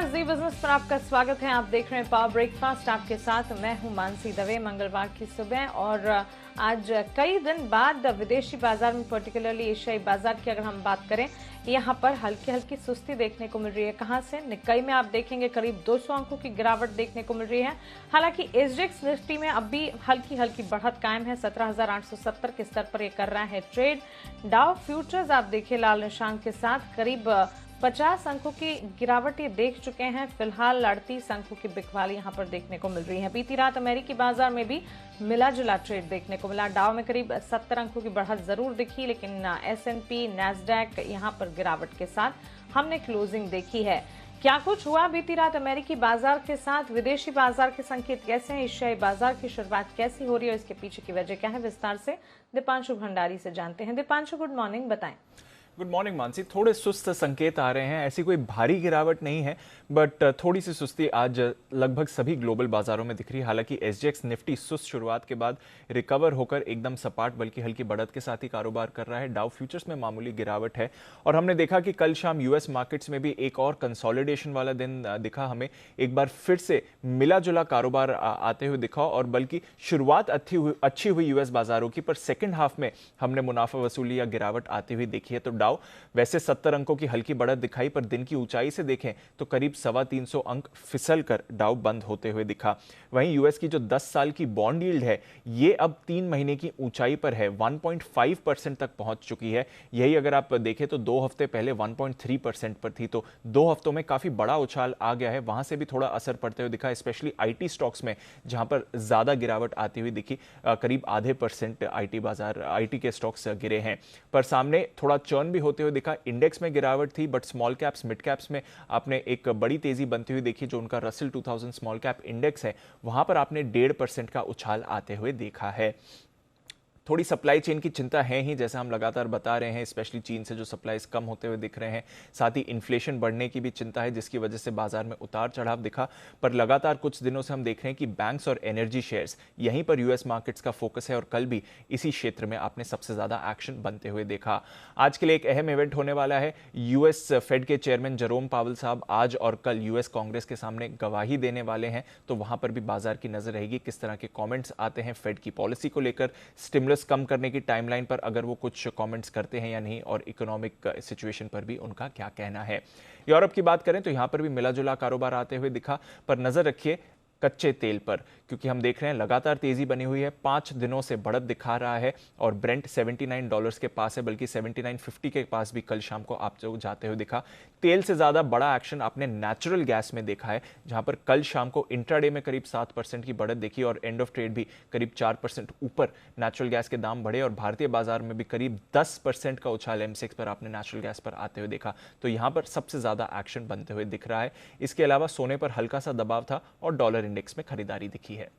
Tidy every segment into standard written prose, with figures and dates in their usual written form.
नमस्कार, जी बिजनेस पर आपका स्वागत है। आप देख रहे हैं पावर ब्रेकफास्ट, आपके साथ मैं हूं मानसी दवे। मंगलवार की सुबह और आज कई दिन बाद विदेशी बाजार में, पर्टिकुलरली एशियाई बाजार की अगर हम बात करें, यहां पर हल्की हल्की सुस्ती देखने को मिल रही है। कहां से? निक्केई में आप देखेंगे करीब 200 अंकों की गिरावट देखने को मिल रही है। हालांकि एसजेएक्स निफ्टी में अब भी हल्की हल्की बढ़त कायम है। 17,870 के स्तर पर यह कर रहा है ट्रेड। डाउ फ्यूचर्स आप देखिए लाल निशान के साथ करीब 50 अंकों की गिरावट ये देख चुके हैं। फिलहाल 38 अंकों की बिकवाली यहां पर देखने को मिल रही है। बीती रात अमेरिकी बाजार में भी मिला जुला ट्रेड देखने को मिला। डाउ में करीब 70 अंकों की बढ़त जरूर दिखी, लेकिन एसएनपी, नैस्डैक यहां पर गिरावट के साथ हमने क्लोजिंग देखी है। क्या कुछ हुआ बीती रात अमेरिकी बाजार के साथ? विदेशी बाजार के संकेत कैसे हैं? एशियाई बाजार की शुरुआत कैसी हो रही है? इसके पीछे की वजह क्या है? विस्तार से दीपांशु भंडारी से जानते हैं। दीपांशु, गुड मॉर्निंग, बताएं। Good morning Mansi. थोड़े सुस्त संकेत आ रहे हैं, ऐसी कोई भारी गिरावट नहीं है, बट थोड़ी सी सुस्ती आज लगभग सभी ग्लोबल बाजारों में दिख रही है। हालांकि एसजेएक्स निफ्टी सुस्त शुरुआत के बाद रिकवर होकर एकदम सपाट बल्कि हल्की बढ़त के साथ ही कारोबार कर रहा है। डाउ फ्यूचर्स में मामूली गिरावट है और हमने देखा कि कल शाम यूएस मार्केट्स में भी एक और कंसोलिडेशन वाला दिन दिखा। हमें एक बार फिर से मिला जुला कारोबार आते हुए दिखा और बल्कि शुरुआत अच्छी हुई यूएस बाजारों की, पर सेकेंड हाफ में हमने मुनाफा वसूली या गिरावट आती हुई देखी है। तो डाउ वैसे 70 अंकों की हल्की बढ़त दिखाई, पर दिन की ऊंचाई से देखें तो करीब 325 अंक फिसल कर डाउ बंद होते हुए दिखा। वहीं यूएस की जो 10 साल की बॉन्ड यील्ड है, ये अब 3 महीने की ऊंचाई पर है, 1.5% तक पहुंच चुकी है। यही अगर आप देखें तो 2 हफ्ते पहले 1.3% पर थी। तो 2 हफ्तों में काफी बड़ा उछाल आ गया है। वहां से भी थोड़ा असर पड़ते हुए दिखा, स्पेशली आईटी स्टॉक्स में, जहां पर ज्यादा गिरावट आती हुई दिखी। करीब आधे % आईटी के स्टॉक्स गिरे हैं। पर सामने थोड़ा चर्न भी होते हुए दिखा। इंडेक्स में गिरावट थी, but small caps, mid caps में आपने एक बड़ी तेजी बनती हुई देखी। जो उनका रसेल 2000 स्मॉल कैप इंडेक्स है, वहां पर आपने 1.5% का उछाल आते हुए देखा है। थोड़ी सप्लाई चेन की चिंता है ही, जैसा हम लगातार बता रहे हैं, स्पेशली चीन से जो सप्लाईज कम होते हुए दिख रहे हैं। साथ ही इन्फ्लेशन बढ़ने की भी चिंता है, जिसकी वजह से बाजार में उतार चढ़ाव दिखा। पर लगातार कुछ दिनों से हम देख रहे हैं कि बैंक्स और एनर्जी शेयर्स, यहीं पर यूएस मार्केट्स का फोकस है और कल भी इसी क्षेत्र में आपने सबसे ज्यादा एक्शन बनते हुए देखा। आज के लिए एक अहम इवेंट होने वाला है। यूएस फेड के चेयरमैन जेरोम पावेल साहब आज और कल यूएस कांग्रेस के सामने गवाही देने वाले हैं। तो वहां पर भी बाजार की नजर रहेगी किस तरह के कॉमेंट्स आते हैं फेड की पॉलिसी को लेकर, स्टिमुलस कम करने की टाइमलाइन पर अगर वो कुछ कमेंट्स करते हैं या नहीं, और इकोनॉमिक सिचुएशन पर भी उनका क्या कहना है। यूरोप की बात करें तो यहां पर भी मिला जुला कारोबार आते हुए दिखा, पर नजर रखिए कच्चे तेल पर, क्योंकि हम देख रहे हैं लगातार तेजी बनी हुई है। 5 दिनों से बढ़त दिखा रहा है और ब्रेंट $79 के पास है, बल्कि 79.50 के पास भी कल शाम को आप जो जाते हुए दिखा। तेल से ज्यादा बड़ा एक्शन आपने नेचुरल गैस में देखा है, जहां पर कल शाम को इंट्राडे में करीब 7% की बढ़त देखी और एंड ऑफ ट्रेड भी करीब 4% ऊपर नेचुरल गैस के दाम बढ़े। और भारतीय बाजार में भी करीब 10% का उछाल एमसेक्स पर आपने नेचुरल गैस पर आते हुए देखा। तो यहां पर सबसे ज्यादा एक्शन बनते हुए दिख रहा है। इसके अलावा सोने पर हल्का सा दबाव था और डॉलर इंडेक्स में खरीदारी दिखी है।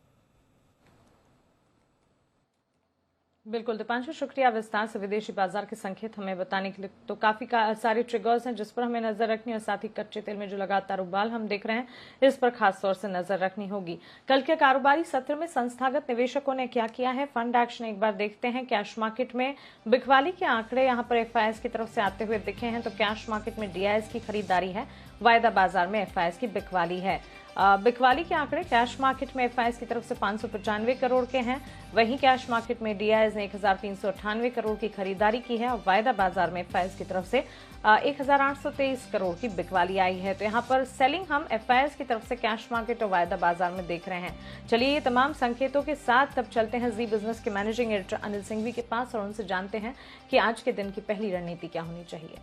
बिल्कुल दीपांशु, शुक्रिया विस्तार से विदेशी बाजार के संकेत हमें बताने के लिए। तो काफी सारे ट्रिगर्स हैं जिस पर हमें नजर रखनी है, और साथ ही कच्चे तेल में जो लगातार उबाल हम देख रहे हैं, इस पर खास तौर से नजर रखनी होगी। कल के कारोबारी सत्र में संस्थागत निवेशकों ने क्या किया है? फंड एक्शन एक बार देखते हैं। कैश मार्केट में बिकवाली के आंकड़े यहां पर एफआईएस की तरफ से आते हुए दिखे हैं। तो कैश मार्केट में डीआईएस की खरीदारी है, वायदा बाजार में एफआईएस की बिकवाली है। बिकवाली के आंकड़े कैश मार्केट में एफआईएस की तरफ से 595 करोड़ के हैं, वहीं कैश मार्केट में डीआईएस ने 1398 करोड़ की खरीदारी की है और वायदा बाजार में एफआईएस की तरफ से 1823 करोड़ की बिकवाली आई है। तो यहाँ पर सेलिंग हम एफआईएस की तरफ से कैश मार्केट और वायदा बाजार में देख रहे हैं। चलिए, ये तमाम संकेतों के साथ तब चलते हैं जी बिजनेस के मैनेजिंग एडिटर अनिल सिंघवी के पास और उनसे जानते हैं कि आज के दिन की पहली रणनीति क्या होनी चाहिए।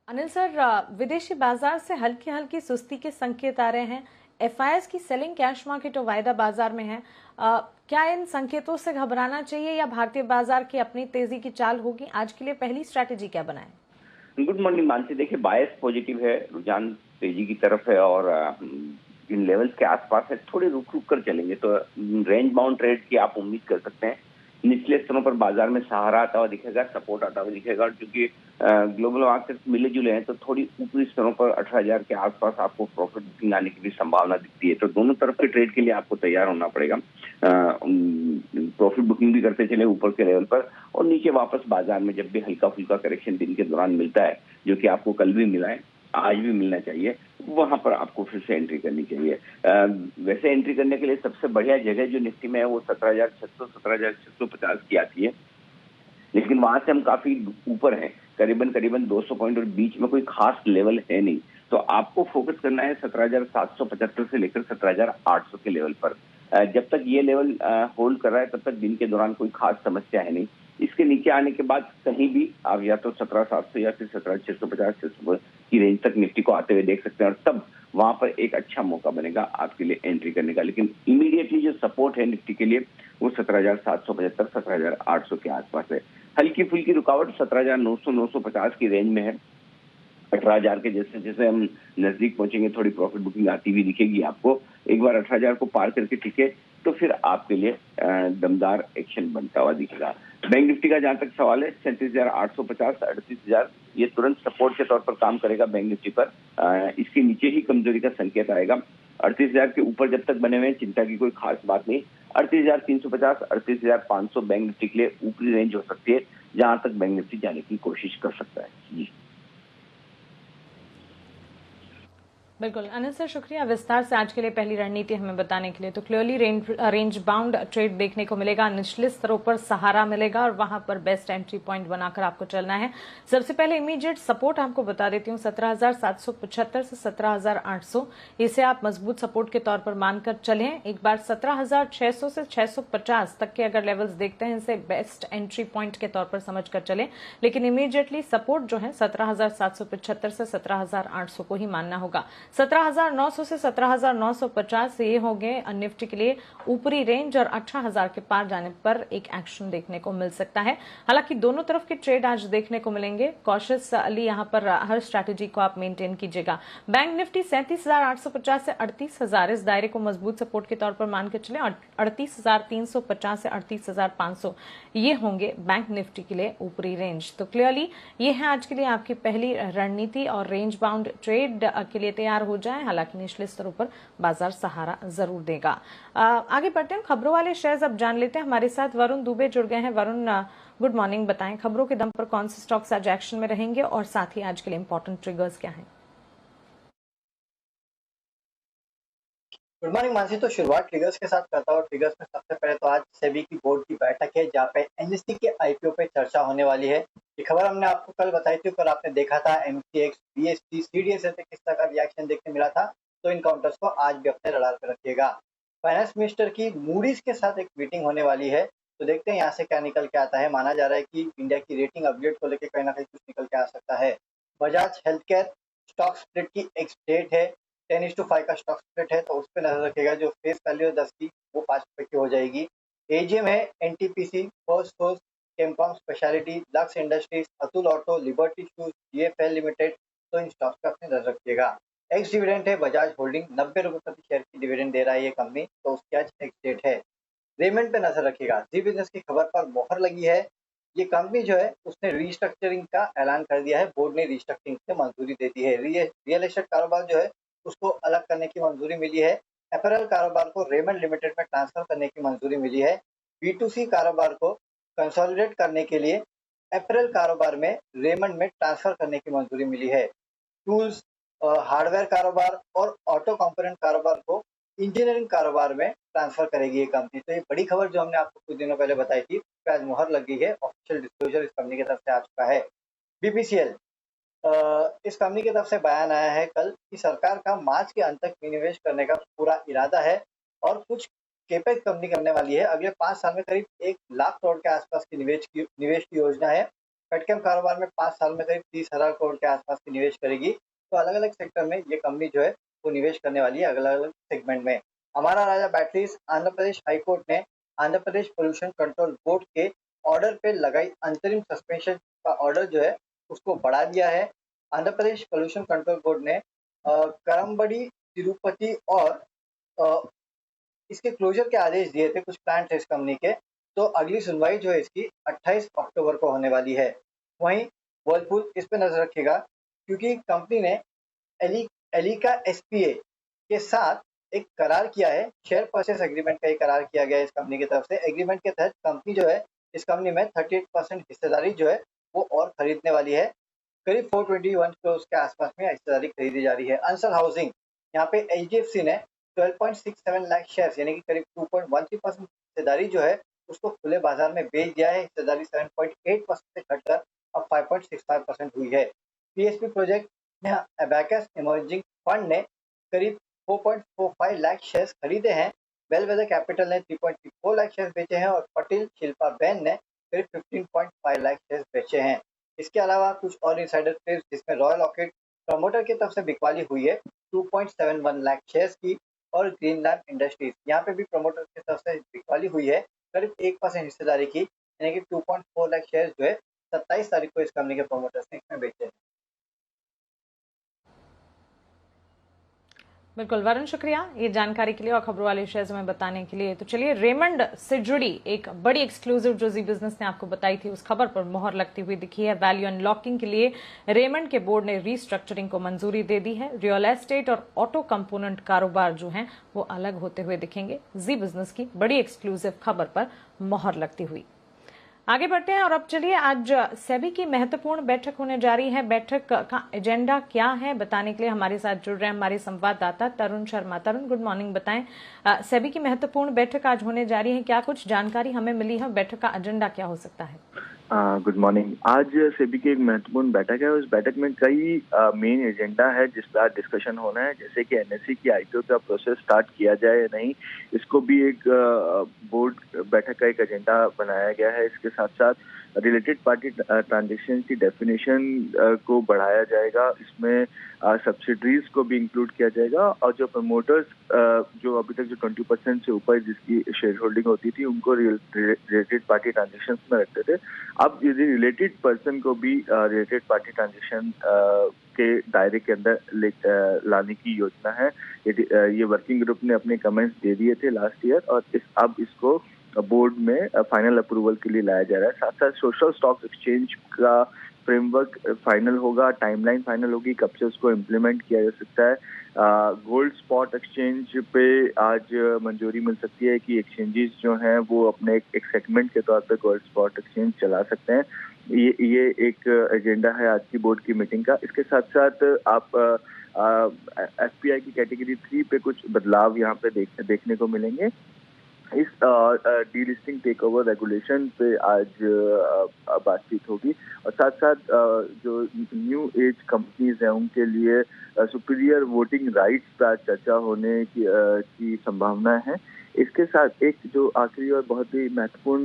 अनिल सर, विदेशी बाजार से हल्की हल्की सुस्ती के संकेत आ रहे हैं। एफआईएस की सेलिंग कैश मार्केट और वायदा बाजार में है। क्या इन संकेतों से घबराना चाहिए या भारतीय बाजार की अपनी तेजी की चाल होगी? आज के लिए पहली स्ट्रैटेजी क्या बनाएं? Good morning Mansi. देखिए, बायस पॉजिटिव है, रुझान तेजी की तरफ है और इन लेवल्स के आसपास है। थोड़े रुक रुक कर चलेंगे तो रेंज बाउंड ट्रेड की आप उम्मीद कर सकते हैं। निचले स्तरों पर बाजार में सहारा आता हुआ दिखेगा, सपोर्ट आता हुआ दिखेगा, और क्योंकि ग्लोबल मार्केट मिले जुले हैं, तो थोड़ी ऊपरी स्तरों पर 18,000 के आसपास आपको प्रॉफिट बुकिंग आने की भी संभावना दिखती है। तो दोनों तरफ के ट्रेड के लिए आपको तैयार होना पड़ेगा। प्रॉफिट बुकिंग भी करते चले ऊपर के लेवल पर, और नीचे वापस बाजार में जब भी हल्का फुल्का करेक्शन दिन के दौरान मिलता है, जो कि आपको कल भी मिला है, आज भी मिलना चाहिए, वहां पर आपको फिर से एंट्री करनी चाहिए। वैसे एंट्री करने के लिए सबसे बढ़िया जगह जो निफ्टी में है वो 17,600 17,650 की आती है, लेकिन वहां से हम काफी ऊपर हैं, करीबन 200 पॉइंट, और बीच में कोई खास लेवल है नहीं। तो आपको फोकस करना है 17,775 से लेकर 17,800 के लेवल पर। जब तक ये लेवल होल्ड कर रहा है, तब तक दिन के दौरान कोई खास समस्या है नहीं। इसके नीचे आने के बाद कहीं भी आप या तो 17,700 या फिर 17,650 600 की रेंज तक निफ्टी को आते हुए देख सकते हैं, और तब वहां पर एक अच्छा मौका बनेगा आपके लिए एंट्री करने का। लेकिन इमीडिएटली जो सपोर्ट है निफ्टी के लिए वो 17,775 17,800 के आसपास है। हल्की फुल्की रुकावट 17,900 950 की रेंज में है। 18,000 के जैसे जैसे हम नजदीक पहुंचेंगे, थोड़ी प्रॉफिट बुकिंग आती हुई दिखेगी आपको। एक बार 18,000 को पार करके टिके तो फिर आपके लिए दमदार एक्शन बनता हुआ दिखेगा। बैंक निफ्टी का जहां तक सवाल है, 37,850 38,000 ये तुरंत सपोर्ट के तौर पर काम करेगा बैंक निफ्टी पर। इसके नीचे ही कमजोरी का संकेत आएगा। 38,000 के ऊपर जब तक बने हुए हैं, चिंता की कोई खास बात नहीं। 38,350 38,500 बैंक निफ्टी के लिए ऊपरी रेंज हो सकती है, जहां तक बैंक निफ्टी जाने की कोशिश कर सकता है। जी बिल्कुल अनिल सर, शुक्रिया विस्तार से आज के लिए पहली रणनीति हमें बताने के लिए। तो क्लियरली रेंज बाउंड ट्रेड देखने को मिलेगा, निचले स्तरों पर सहारा मिलेगा और वहां पर बेस्ट एंट्री पॉइंट बनाकर आपको चलना है। सबसे पहले इमीडिएट सपोर्ट आपको बता देती हूँ 17,775 से 17,800, इसे आप मजबूत सपोर्ट के तौर पर मानकर चलें। एक बार 17,600 से 650 तक के अगर लेवल्स देखते हैं, इसे बेस्ट एंट्री पॉइंट के तौर पर समझकर चलें। लेकिन इमीडिएटली सपोर्ट जो है 17,775 से 17,800 को ही मानना होगा। 17,900 से 17,950 ये होंगे निफ्टी के लिए ऊपरी रेंज, और 18,000 के पार जाने पर एक एक्शन देखने को मिल सकता है। हालांकि दोनों तरफ के ट्रेड आज देखने को मिलेंगे। कॉशियस अली यहां पर हर स्ट्रैटेजी को आप मेंटेन कीजिएगा। बैंक निफ्टी 37,850 से 38,000 इस दायरे को मजबूत सपोर्ट के तौर पर मान के चले, और 38,350 से 38,500 ये होंगे बैंक निफ्टी के लिए ऊपरी रेंज। तो क्लियरली ये है आज के लिए आपकी पहली रणनीति, और रेंज बाउंड ट्रेड के लिए तैयार हो जाए। हालांकि निचले स्तरों पर बाजार सहारा जरूर देगा। आगे बढ़ते हैं, खबरों वाले शेयर्स अब जान लेते हैं। हमारे साथ वरुण दुबे जुड़ गए हैं। Varun, good morning. बताएं खबरों के दम पर कौन से स्टॉक्स आज एक्शन में रहेंगे, और साथ ही आज के लिए इंपॉर्टेंट ट्रिगर्स क्या हैं? Good morning Mansi. तो शुरुआत ट्रिगर्स के साथ करता हूँ। ट्रिगर्स में सबसे पहले तो आज सेबी की बोर्ड की बैठक है, जहाँ पे एनएससी के आईपीओ पे चर्चा होने वाली है। ये खबर हमने आपको कल बताई थी, कल आपने देखा था एमसीएक्स, बीएसटी, सीडीएस से किस तरह का रिएक्शन देखने मिला था। तो इन काउंटर्स को आज भी अपने रडार पे रखिएगा। फाइनेंस मिनिस्टर की मूडीज के साथ एक मीटिंग होने वाली है, तो देखते हैं यहाँ से क्या निकल के आता है। माना जा रहा है कि इंडिया की रेटिंग अपग्रेड को लेकर कहीं ना कहीं कुछ निकल के आ सकता है। Bajaj health care stock split की एक डेट है, 10:5 का स्टॉक स्प्लिट है, तो उस पर नजर रखेगा। जो फेस वैल्यू है 10 की, वो 5 रुपए की हो जाएगी। एजीएम है NTPC, first source, Chemcon speciality, Lux industries, Atul auto, Liberty shoes, GFL limited. तो इन स्टॉक्स पर अपनी नजर रखिएगा। एक्स डिविडेंड है बजाज होल्डिंग, 90 रुपए प्रति शेयर की डिविडेंड दे रहा है ये कंपनी, तो उसकी आज एक्स डेट है। रेमंड पे नजर रखिएगा। जी बिजनेस की खबर पर मोहर लगी है। ये कंपनी जो है उसने रीस्ट्रक्चरिंग का ऐलान कर दिया है। बोर्ड ने रीस्ट्रक्चरिंग से मंजूरी दे दी है। रियल एस्टेट कारोबार जो है उसको अलग करने की मंजूरी मिली है। अपैरल कारोबार को रेमंड लिमिटेड में ट्रांसफर करने की मंजूरी मिली है। बी2सी कारोबार को कंसोलिडेट करने के लिए अपैरल कारोबार में रेमंड में ट्रांसफर करने की मंजूरी मिली है। टूल्स, हार्डवेयर कारोबार और ऑटो कंपोनेंट कारोबार को इंजीनियरिंग कारोबार में ट्रांसफर करेगी ये कंपनी। तो ये बड़ी खबर जो हमने आपको कुछ दिनों पहले बताई थी, पे आज मुहर लग गई है। ऑफिशियल डिस्क्लोजर इस कंपनी की तरफ से आ चुका है। बीपीसीएल, इस कंपनी की तरफ से बयान आया है कल कि सरकार का मार्च के अंत तक विनिवेश करने का पूरा इरादा है, और कुछ केपेक्स कंपनी करने वाली है। अगले 5 साल में करीब 1 लाख करोड़ के आसपास की निवेश की योजना है। पेटकेम कारोबार में 5 साल में करीब 30,000 करोड़ के आसपास की निवेश करेगी। तो अलग अलग सेक्टर में ये कंपनी जो है वो निवेश करने वाली है, अलग अलग सेगमेंट में। हमारा राजा बैटरीज, आंध्र प्रदेश हाईकोर्ट ने Andhra Pradesh pollution control board के ऑर्डर पे लगाई अंतरिम सस्पेंशन का ऑर्डर जो है उसको बढ़ा दिया है। Andhra Pradesh pollution control board ने करम्बडी, तिरुपति और अ, इसके क्लोजर के आदेश दिए थे कुछ प्लांट है इस कंपनी के। तो अगली सुनवाई जो है इसकी 28 अक्टूबर को होने वाली है। वहीं वर्लपूल, इस पे नजर रखिएगा क्योंकि कंपनी ने एलिका एसपीए के साथ एक करार किया है। शेयर परचेस एग्रीमेंट का एक करार किया गया है इस कंपनी की तरफ से। एग्रीमेंट के तहत कंपनी जो है इस कंपनी में 38% हिस्सेदारी जो है वो और खरीदने वाली है। करीब 421 करोड़ के आसपास में हिस्सेदारी खरीदी जा रही है। आंसर हाउसिंग, यहाँ पे एचडीएफसी ने 12.67 लाख शेयर यानी कि करीब 2.13% हिस्सेदारी जो है उसको खुले बाजार में बेच दिया है। हिस्सेदारी 7.8% से घटकर अब 5.65% हुई है। पीएसपी प्रोजेक्ट में अबैकस इमर्जिंग फंड ने करीब 4.45 लाख शेयर्स खरीदे हैं। बेलवेदर कैपिटल ने 3.34 लाख शेयर्स बेचे हैं और पटेल शिल्पा बैन ने करीब 15.5 लाख शेयर्स बेचे हैं। इसके अलावा कुछ और इनसाइडर ट्रेड्स जिसमें रॉयल ऑर्किड प्रमोटर की तरफ से बिकवाली हुई है 2.71 लाख शेयर्स की, और ग्रीनलैंड इंडस्ट्रीज यहाँ पे भी प्रमोटर की तरफ से बिकवाली हुई है करीब 1% हिस्सेदारी की, यानी कि 2.4 लाख शेयर्स जो है 27 तारीख को इस कंपनी के प्रमोटर्स ने इसमें बेचे हैं। बिल्कुल वरुण, शुक्रिया ये जानकारी के लिए और खबरों वाले शेयर्स में बताने के लिए। तो चलिए, रेमंड से जुड़ी एक बड़ी एक्सक्लूसिव जो जी बिजनेस ने आपको बताई थी उस खबर पर मोहर लगती हुई दिखी है। वैल्यू अनलॉकिंग के लिए रेमंड के बोर्ड ने रीस्ट्रक्चरिंग को मंजूरी दे दी है। रियल एस्टेट और ऑटो कंपोनेंट कारोबार जो हैं वो अलग होते हुए दिखेंगे। जी बिजनेस की बड़ी एक्सक्लूसिव खबर पर मोहर लगती हुई। आगे बढ़ते हैं और अब चलिए, आज सेबी की महत्वपूर्ण बैठक होने जा रही है। बैठक का एजेंडा क्या है बताने के लिए हमारे साथ जुड़ रहे हैं हमारे संवाददाता तरुण शर्मा। तरुण, गुड मॉर्निंग। बताएं, सेबी की महत्वपूर्ण बैठक आज होने जा रही है, क्या कुछ जानकारी हमें मिली है? बैठक का एजेंडा क्या हो सकता है? Good morning. आज सेबी की एक महत्वपूर्ण बैठक है। उस बैठक में कई मेन एजेंडा है जिस पर डिस्कशन होना है, जैसे कि एनएसई की आईपीओ का प्रोसेस स्टार्ट किया जाए या नहीं, इसको भी एक बोर्ड बैठक का एक एजेंडा बनाया गया है। इसके साथ साथ रिलेटेड पार्टी ट्रांजेक्शन की डेफिनेशन को बढ़ाया जाएगा, इसमें सब्सिडरीज को भी इंक्लूड किया जाएगा, और जो प्रमोटर्स जो अभी तक जो 20% से ऊपर जिसकी शेयर होल्डिंग होती थी उनको रिलेटेड पार्टी ट्रांजेक्शन में रखते थे, अब यदि रिलेटेड पर्सन को भी रिलेटेड पार्टी ट्रांजेक्शन के दायरे के अंदर लाने की योजना है। ये वर्किंग ग्रुप ने अपने कमेंट्स दे दिए थे लास्ट ईयर, और अब इसको बोर्ड में फाइनल अप्रूवल के लिए लाया जा रहा है। साथ साथ सोशल स्टॉक एक्सचेंज का फ्रेमवर्क फाइनल होगा, टाइमलाइन फाइनल होगी, कब से उसको इम्प्लीमेंट किया जा सकता है। गोल्ड स्पॉट एक्सचेंज पे आज मंजूरी मिल सकती है कि एक्सचेंजेस जो हैं वो अपने एक सेगमेंट के तौर पे गोल्ड स्पॉट एक्सचेंज चला सकते हैं। ये एक एजेंडा है आज की बोर्ड की मीटिंग का। इसके साथ साथ आप एफपीआई की कैटेगरी 3 पे कुछ बदलाव यहाँ पे देखने को मिलेंगे। इस डीलिस्टिंग टेक ओवर रेगुलेशन पे आज बातचीत होगी, और साथ साथ जो न्यू एज कंपनीज हैं उनके लिए सुपीरियर वोटिंग राइट्स पर चर्चा होने की संभावना है। इसके साथ एक जो आखिरी और बहुत ही महत्वपूर्ण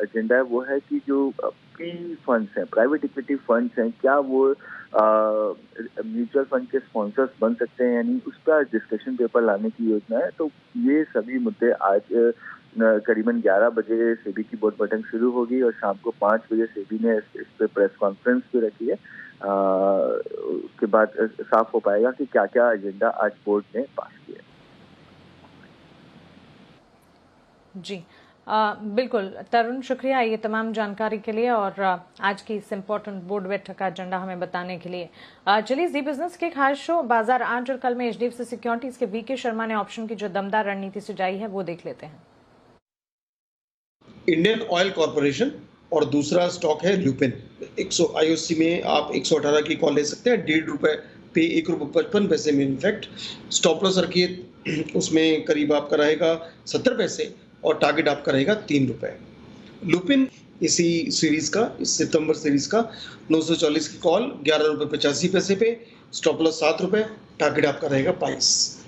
एजेंडा है वो है कि जो पी फंड्स हैं, प्राइवेट इक्विटी फंड्स हैं, क्या वो म्यूचुअल फंड के स्पॉन्सर्स बन सकते हैं यानी उस पर डिस्कशन पेपर लाने की योजना है। तो ये सभी मुद्दे आज करीबन 11 बजे सेबी की बोर्ड बैठक शुरू होगी और शाम को 5 बजे सेबी ने इस पे प्रेस कॉन्फ्रेंस भी रखी है। उसके बाद साफ हो पाएगा कि क्या क्या एजेंडा आज बोर्ड ने पास किया। जी बिल्कुल तरुण, शुक्रिया ये तमाम जानकारी के लिए और आज की इस इम्पोर्टेंट बोर्ड बैठक का एजेंडा हमें बताने के लिए। चलिए, जी बिजनेस के खास शो बाजार आज और कल में एचडीएफसी सिक्योरिटीज के वीके शर्मा ने ऑप्शन की जो दमदार रणनीति सुझाई है वो देख लेते हैं। इंडियन ऑयल कॉर्पोरेशन और दूसरा स्टॉक है ल्यूपिन। 100 आईओसी में आप 118 की कॉल ले सकते हैं, ₹1.5 पे ₹1.55 में। इनफैक्ट स्टॉप लॉस रखिए, उसमें करीब आपका रहेगा 70 पैसे और टारगेट आपका रहेगा ₹3। लुपिन इसी सीरीज का, इस सितंबर सीरीज का 940 की कॉल ₹11.85 पे, स्टॉप लॉस ₹7, टारगेट आपका रहेगा 22।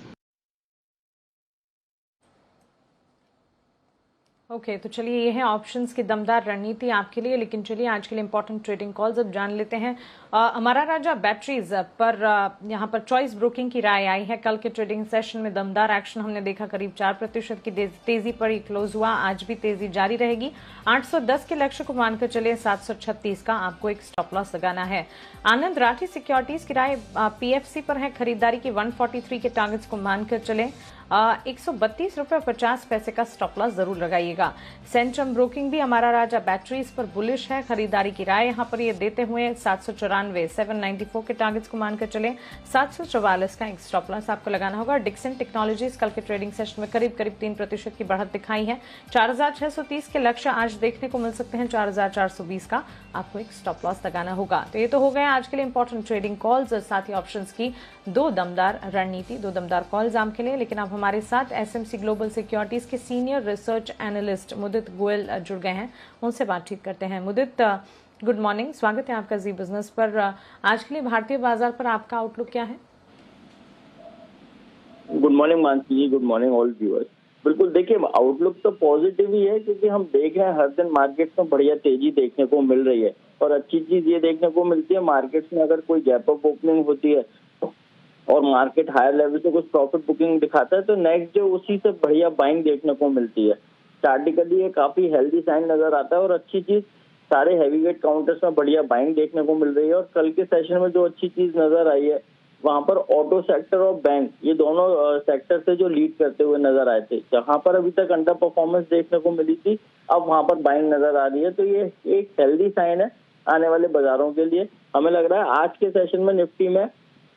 ओके, तो चलिए ये है ऑप्शंस की दमदार रणनीति आपके लिए। लेकिन चलिए आज के लिए इंपॉर्टेंट ट्रेडिंग कॉल्स अब जान लेते हैं। हमारा राजा बैटरीज पर यहाँ पर चॉइस ब्रोकिंग की राय आई है। कल के ट्रेडिंग सेशन में दमदार एक्शन हमने देखा, करीब 4% की तेजी पर ही क्लोज हुआ। आज भी तेजी जारी रहेगी। 810 के लक्ष्य को मानकर चले, 736 का आपको एक स्टॉप लॉस लगाना है। आनंद राठी सिक्योरिटीज की राय पीएफसी पर है, खरीदारी की 143 के टारगेट्स को मानकर चले। 132.50 का स्टॉप लॉस जरूर लगाइएगा। सेंट्रम ब्रोकिंग भी हमारा राजा बैटरीज पर बुलिश है, खरीदारी की राय यहाँ पर ये देते हुए 794 के टारगेट्स को मानकर चले। 744 का एक स्टॉप लॉस आपको लगाना होगा। डिक्सन टेक्नोलॉजीज कल के ट्रेडिंग सेशन में करीब 3% की बढ़त दिखाई है। 4630 के लक्ष्य आज देखने को मिल सकते हैं। 4420 का आपको एक स्टॉप लॉस लगाना होगा। तो ये तो हो गया आज के लिए इंपॉर्टेंट ट्रेडिंग कॉल्स और साथ ही ऑप्शंस की दो दमदार रणनीति, दो दमदार कॉल्स आम के लिए। लेकिन अब हमारे साथ एसएमसी ग्लोबल सिक्योरिटीज के सीनियर रिसर्च एनालिस्ट मुदित गोयल जुड़ गए हैं, उनसे बातचीत करते हैं। मुदित, गुड मॉर्निंग, स्वागत है आपका जी बिजनेस पर। आज के लिए भारतीय बाजार पर आपका आउटलुक क्या है? गुड मॉर्निंग मानसी जी, गुड मॉर्निंग ऑल व्यूअर्स। बिल्कुल देखिए, आउटलुक तो पॉजिटिव ही है क्योंकि हम देख रहे हैं हर दिन मार्केट में बढ़िया तेजी देखने को मिल रही है। और अच्छी चीज ये देखने को मिलती है, मार्केट्स में अगर कोई गैप अप ओपनिंग होती है और मार्केट हायर लेवल से कुछ प्रॉफिट बुकिंग दिखाता है तो नेक्स्ट डे उसी से बढ़िया बाइंग देखने को मिलती है। स्टार्टिकली ये काफी हेल्दी साइन नजर आता है और अच्छी चीज सारे हैवीवेट काउंटर्स में बढ़िया बाइंग देखने को मिल रही है। और कल के सेशन में जो अच्छी चीज नजर आई है वहां पर ऑटो सेक्टर और बैंक, ये दोनों सेक्टर से जो लीड करते हुए नजर आए थे। जहां पर अभी तक अंडर परफॉर्मेंस देखने को मिली थी, अब वहां पर बाइंग नजर आ रही है। तो ये एक हेल्दी साइन है आने वाले बाजारों के लिए। हमें लग रहा है आज के सेशन में निफ्टी में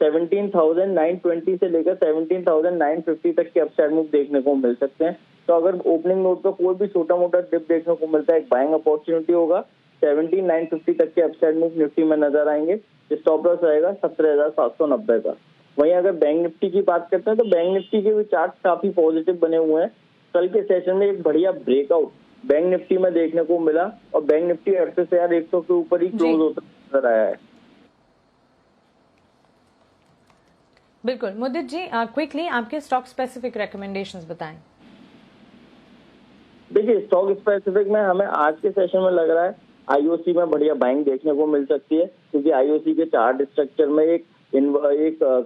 17,920 से लेकर 17,950 तक के अपसाइड मूव देखने को मिल सकते हैं। तो अगर ओपनिंग नोट पर कोई भी छोटा मोटा डिप देखने को मिलता है, एक बाइंग अपॉर्चुनिटी होगा। 17,950 तक के अपसाइड मूव निफ्टी में नजर आएंगे। स्टॉप लॉस रहेगा 17,790 का। वहीं अगर बैंक निफ्टी की बात करते हैं तो बैंक निफ्टी के भी चार्ट काफी पॉजिटिव बने हुए हैं। कल के सेशन में एक बढ़िया ब्रेकआउट बैंक निफ्टी में देखने को मिला और बैंक निफ्टी 38,100 के ऊपर ही क्लोज होता नजर आया है। बिल्कुल मुदित जी, क्विकली आपके स्टॉक स्पेसिफिक रिकमेंडेशंस बताएं। देखिए, स्टॉक स्पेसिफिक में हमें आज के सेशन में लग रहा है आईओसी में बढ़िया बाइंग देखने को मिल सकती है क्योंकि आईओसी के चार्ट स्ट्रक्चर में एक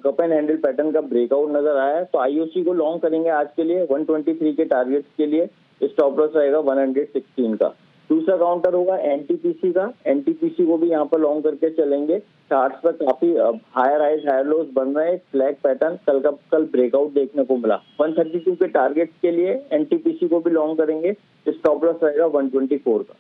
कप एंड हैंडल पैटर्न का ब्रेकआउट नजर आया है। तो आईओसी को लॉन्ग करेंगे आज के लिए 123 के टारगेट्स के लिए। स्टॉप लॉस रहेगा 116 का। दूसरा काउंटर होगा एनटीपीसी का। एनटीपीसी को भी यहाँ पर लॉन्ग करके चलेंगे। चार्ट्स पर काफी हायर हाइज हायर लोज बन रहे हैं। फ्लैग पैटर्न कल ब्रेकआउट देखने को मिला। 132 के टारगेट्स के लिए एनटीपीसी को भी लॉन्ग करेंगे। स्टॉप लॉस रहेगा 124 का।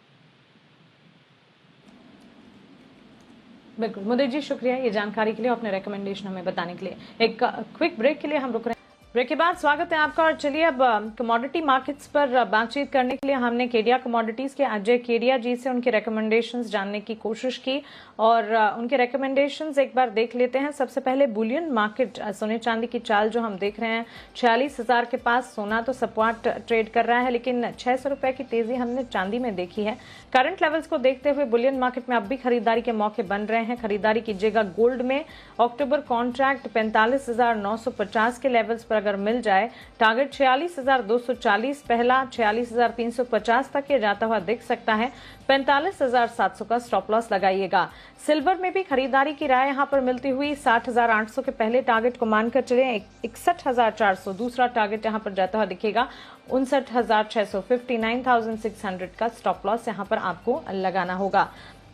बिल्कुल मुदित जी, शुक्रिया ये जानकारी के लिए, अपने रिकमेंडेशन हमें बताने के लिए। एक क्विक ब्रेक के लिए हम रुक रहे हैं। ब्रेक के बाद स्वागत है आपका। और चलिए अब कमोडिटी मार्केट्स पर बातचीत करने के लिए हमने केडिया कमोडिटीज के अजय केडिया जी से उनके रिकमेंडेशंस जानने की कोशिश की और उनके रिकमेंडेशंस एक बार देख लेते हैं। सबसे पहले बुलियन मार्केट, सोने चांदी की चाल जो हम देख रहे हैं, 46,000 के पास सोना तो सपोर्ट ट्रेड कर रहा है, लेकिन 600 रुपए की तेजी हमने चांदी में देखी है। करंट लेवल्स को देखते हुए बुलियन मार्केट में अब भी खरीदारी के मौके बन रहे हैं। खरीदारी कीजिएगा गोल्ड में। अक्टूबर कॉन्ट्रैक्ट 45,950 के लेवल्स पर अगर मिल जाए, टारगेट 46,240, पहला 46,350 तक ये जाता हुआ दिख सकता है। 45,700 का स्टॉप लॉस लगाइएगा। सिल्वर में भी खरीदारी की राय यहां पर मिलती हुई 60,800 के पहले टारगेट को मानकर चले। 61,400 दूसरा टारगेट यहां पर जाता हुआ दिखेगा। 59,600 59,600 का स्टॉप लॉस यहां पर आपको लगाना होगा।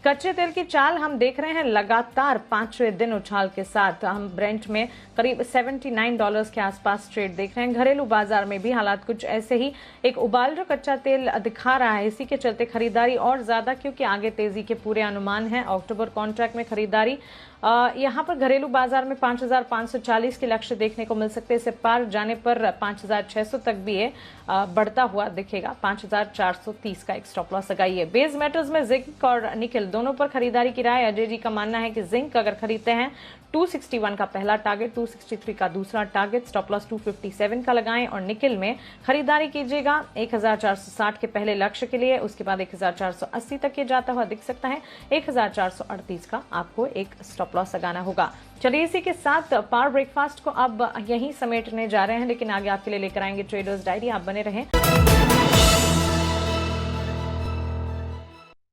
कच्चे तेल की चाल हम देख रहे हैं लगातार 5वें दिन उछाल के साथ। हम ब्रेंट में करीब $79 के आसपास ट्रेड देख रहे हैं। घरेलू बाजार में भी हालात कुछ ऐसे ही, एक उबाल जो कच्चा तेल दिखा रहा है। इसी के चलते खरीदारी और ज्यादा, क्योंकि आगे तेजी के पूरे अनुमान हैं। अक्टूबर कॉन्ट्रैक्ट में खरीदारी यहाँ पर घरेलू बाजार में 5,540 के लक्ष्य देखने को मिल सकते हैं। इसे पार जाने पर 5,600 तक भी ये बढ़ता हुआ दिखेगा। 5,430 का एक स्टॉप लॉस लगाइए। बेस मेटल्स में जिंक और निकल दोनों पर खरीदारी की राय। अजय जी का मानना है कि जिंक अगर खरीदते हैं 261 का पहला टारगेट, 263 का दूसरा टारगेट, स्टॉप लॉस 257 का लगाएं। और निकल में खरीदारी कीजिएगा 1,460 के पहले लक्ष्य के लिए, उसके बाद 1,480 तक ये जाता हुआ दिख सकता है। 1,438 का आपको एक स्टॉप लॉस लगाना होगा। चलिए इसी के साथ पावर ब्रेकफास्ट को अब यहीं समेटने जा रहे हैं, लेकिन आगे आपके लिए लेकर आएंगे ट्रेडर्स डायरी। आप बने रहें।